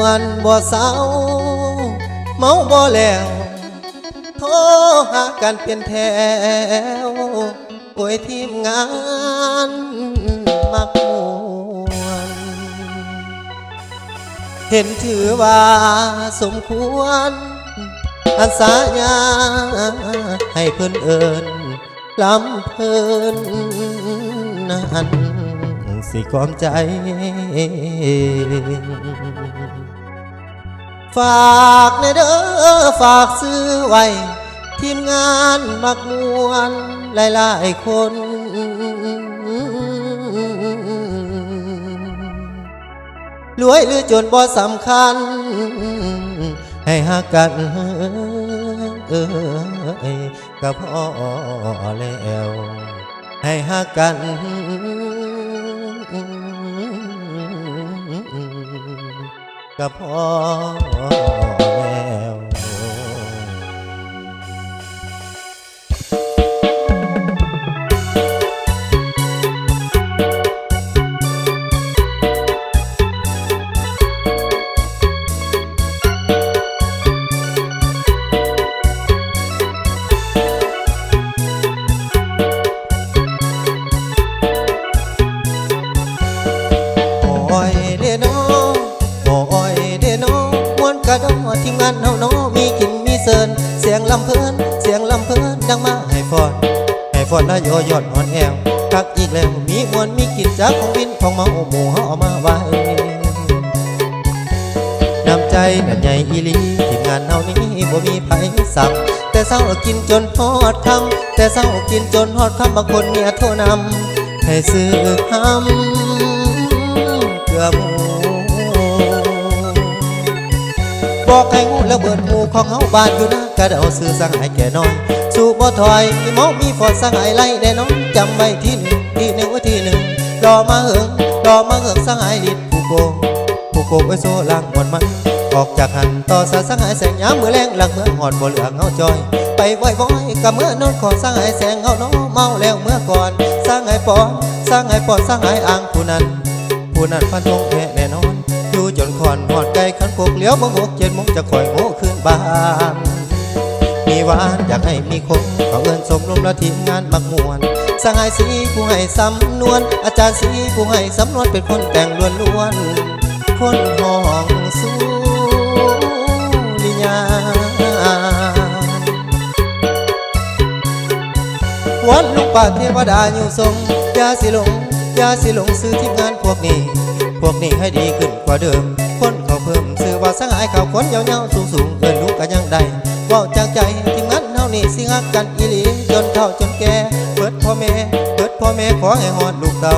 วนบ่เศร้าเมาบ่แล้วโทรหากันเป็นแถวโอ้ยทีมงานมักม่วนเห็นถือว่าสมควรอาสาญาให้เพิ่นเอิญลำเพิ่นนั้นสิกอมใจฝากในเด้อฝากซื้อไว้ทีมงานมักมวนหลายๆคนรวยหรือจนบ่สำคัญให้หักกันก็พอแล้วให้หักกันก็พอแล้วทีมงานเฮาน้อมีกินมีเซินเสียงลำเพลินเสียงลำเพลินดังมาให้ฟอนนะโยยอดอ่อนแอวคักอีกแล้วมีมวนมีกินจากของวินของเมาหมู่เฮาเอามาไว้น้ำใจนั่นใหญ่อีหลีทีมงานเฮานี้บ่มีไผซ้ำแต่เศร้ากินจนฮอดคำแต่เศร้ากินจนฮอดคำบางคนเมียโทรนำให้ซื้อคำเกลือหมูบอกให้งูแล้วเบิดหมู่ของเฮาบ้านอยู่นะกระเดาซื้อสังหายแก่น้อยสู่บ่ถอยมีเมามีฟอดสังหายไล่แน่น้องจำไว้ที่หนึ่งที่หนึ่งรอมาเหิงสังหายลิดผู้โกงไว้โซ่ล่างหมดมันออกจากหันต่อสาสังหายแสงยามมือแรงหลังเมื่อหอดบ่เหลือเงาจอยไปบ่อยกับเมื่อนอนขอสังหายแสงเงาน้อเมาแล้วเมื่อก่อนสังหายปอนสังหายอ่างผู้นั้นฟันธงแพ้แน่นอนอยู่จนขอนหอดไก่ขันพวกเลี้ยวบ่หก7 โมงจะคอยโง่ขึ้นบ้านมีหวานอยากให้มีคนเขาเอิ้นสมรมและทีมงานมักมวนสังหายสีผู้ให้สำนวนอาจารย์สีผู้ให้สำนวนเป็นคนแต่งล้วนคนห้องสุริยาวันลูกป่าเทวดาอยู่ทรงยาสิหลงซื้อทีมงานพวกนี้ให้ดีขึ้นกว่าเดิมคนเขาเพิ่มซื้อว่าสังหายเขาคนยาวๆสูงเอิ้นลูกกันยังได้เว้าจากใจทีมงานเฮานี่สิฮักกันอีหลีจนเฒ่าจนแก่เปิดพ่อแม่ขอให้ฮอดลูกเต่า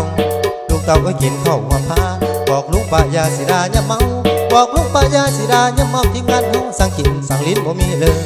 ก็กินข้าวว่าพาบอกลูกป้ายาสิดาอย่าเมาบอกลูกป้ายาสิดาอย่าเมาทีมงานเฮาสั่งกินสั่งลิ้นบ่มีเลย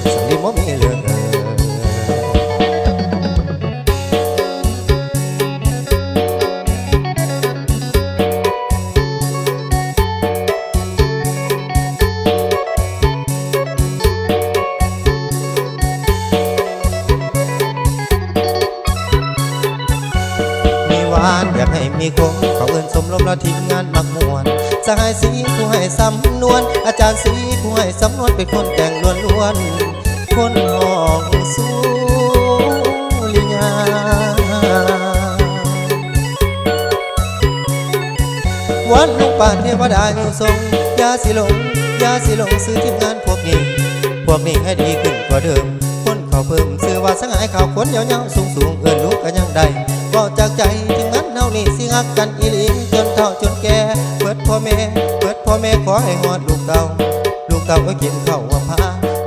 อยากให้มีคงเขาเอิ้นสมรมและทีมงานมักมวนสหายสีผู้ให้สำนวนอาจารย์สีผู้ให้สำนวนเป็นคนแต่งล้วนคนห้องสุริยาวันลูกป่าเทวดาอยู่ทรงยาสิหลงซื้อทีมงานพวกนี้ให้ดีขึ้นกว่าเดิมคนเขาเพิ่มซื้อว่าสังหายเขาคนยาวๆสูงเอิ้นลูกกันยังได้บอกจากใจทีมงานเฮานี่สิฮักกันอีหลีจนเฒ่าจนแก่เปิดพ่อแม่ขอให้ฮอดลูกเต่าก็กินข้าวว่าพา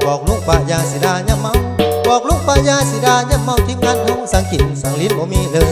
บอกลูกป้ายาสิดาอย่าเมาทีมงานเฮาสั่งกินสั่งลิ้นบ่มีเลย